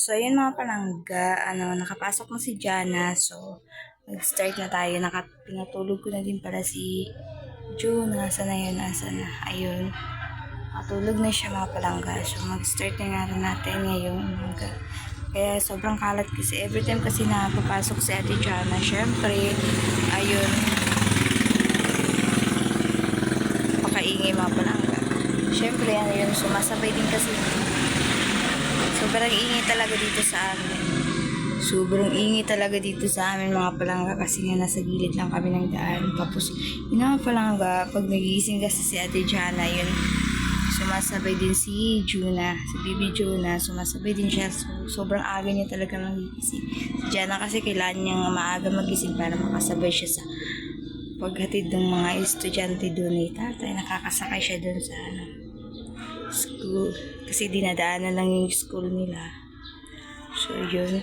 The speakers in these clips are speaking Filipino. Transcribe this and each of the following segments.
So, ayun mga palangga, nakapasok na si Jana. So, mag-start na tayo. Pinatulog ko na din para si June. Nasaan na yun? Nasaan na? Ayun. Matulog na siya mga palangga. So, mag-start na nga rin natin ngayong umaga. Kaya sobrang kalat kasi every time kasi nakapapasok si Ate Jana, syempre, ayun, pakaingay mga palangga. Syempre, ayun, sumasabay din kasi. Sobrang ingay talaga dito sa amin. Sobrang ingay talaga dito sa amin mga palangga kasi nga nasa gilid lang kami ng daan. Tapos, yun mga palangga, pag nagising kasi si Ate Jana, yun, sumasabay din si Juna, si Bibi Juna, sumasabay din siya. So, sobrang aga niya talaga magigising. Si Jana kasi kailangan niyang maaga magising para makasabay siya sa paghatid ng mga estudyante doon ni tatay. Nakakasakay siya doon sa school. Kasi dinadaanan lang yung school nila. So, yun.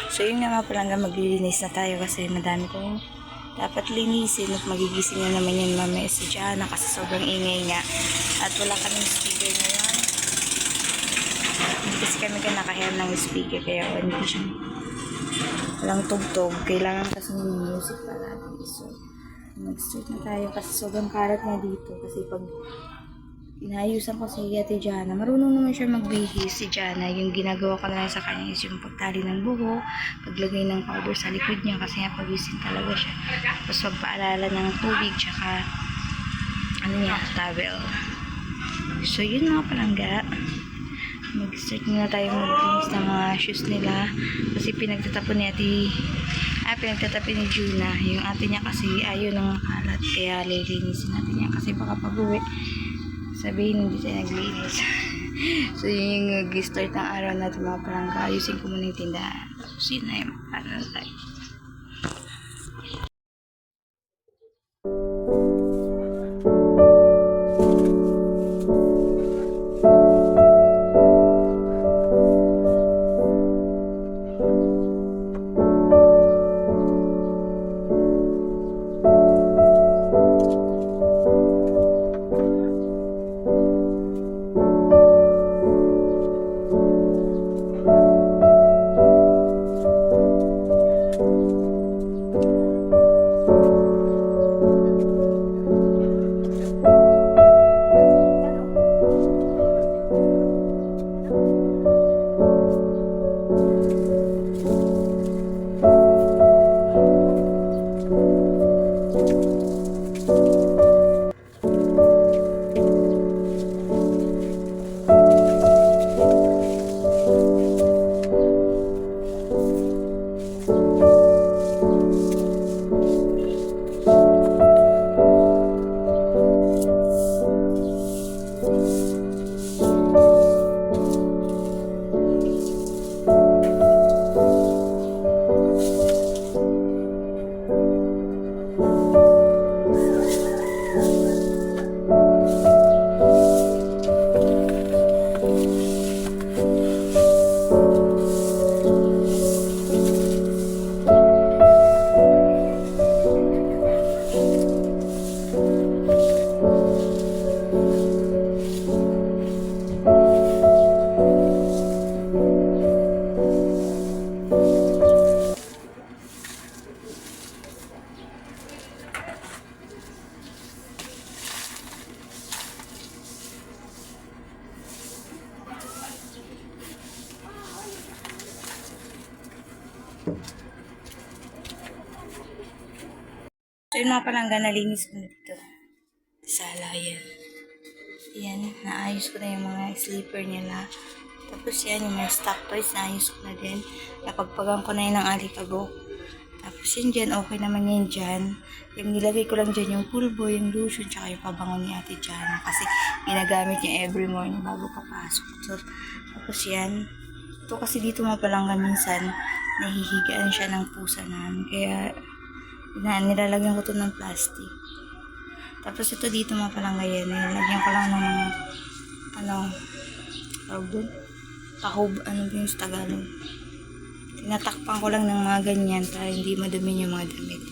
So, yun nga pala nga maglilinis na tayo kasi madami kong dapat linisin at magigising na naman yan mamaya si Jana kasi sobrang ingay nga. At wala kaming speaker ngayon. Hindi kasi kami nakahiram ng speaker kaya hindi siya walang tugtog. Kailangan kasi ng music palagi. So, mag-start na tayo kasi sobrang karat na dito kasi pag inayusan ko si Ate Jana, marunong naman siya magbihis si Jana. Yung ginagawa ko na lang sa kanya is yung pagtali ng buho, paglagay ng powder sa likod niya kasi nga pawisin talaga siya. Tapos pagpaalala ng tubig tsaka towel. So yun mga palangga, mag-start na tayo maglinis ng mga shoes nila kasi pinagtatapon ni Juna. Yung ate niya kasi ayaw ng kalat kaya lilinisin natin niya kasi baka pag-uwi sabihin hindi tayo naglinis. So yun yung nag-start ng araw natin mga palangga. Ayusin ko muna yung tindahan. Tapos yun na yung ano tayo. So yun mga palangga, nalinis ko na dito. Sa halayan. Yan, naayos ko na yung mga sleeper nila. Tapos yan, yung mga stock toys, naayos ko na din. Napagpagang ko na yun ng alikabok. Tapos yun dyan, okay naman yun dyan. Yung nilagay ko lang dyan yung pulbo, yung lotion, tsaka yung pabango ni Ate Jana. Kasi ginagamit niya every morning bago papasok. So, tapos yan. Ito kasi dito mga palangga minsan, nahihigaan siya ng pusa namin. Kaya, nilalagyan ko to ng plastic. Tapos ito dito mga palangga yan, nilalagyan ko lang ng mga, tawag doon? Tahob, ano ba yung sa Tagalog? Tinatakpan ko lang ng mga ganyan para hindi madumi yung mga damit.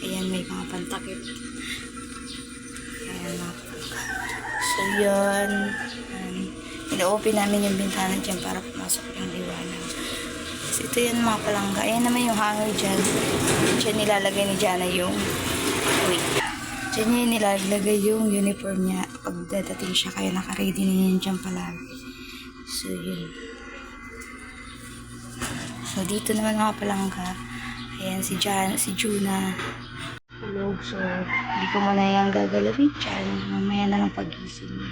Ayan, may mga pantakip. Ayan, mga palangga. So, yun. Ina-open namin yung bintana dyan para pumasok yung liwanag. So, ito yan mga palangga. Ayan naman yung hanger dyan. Diyan nilalagay ni Jana yung Diyan niya nilalagay yung uniform niya pag dadating siya. Kaya naka-ready na yan dyan palagi. So, yun. So, dito naman mga palangga. Ayan, si Juna. Tulog. So, hindi ko muna yung gagalawin dyan. Mamaya na lang pag-gising niya.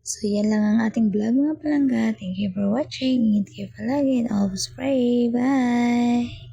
So, yan lang ang ating vlog mga palangga. Thank you for watching. Ingat kayo palagi and always pray. Bye!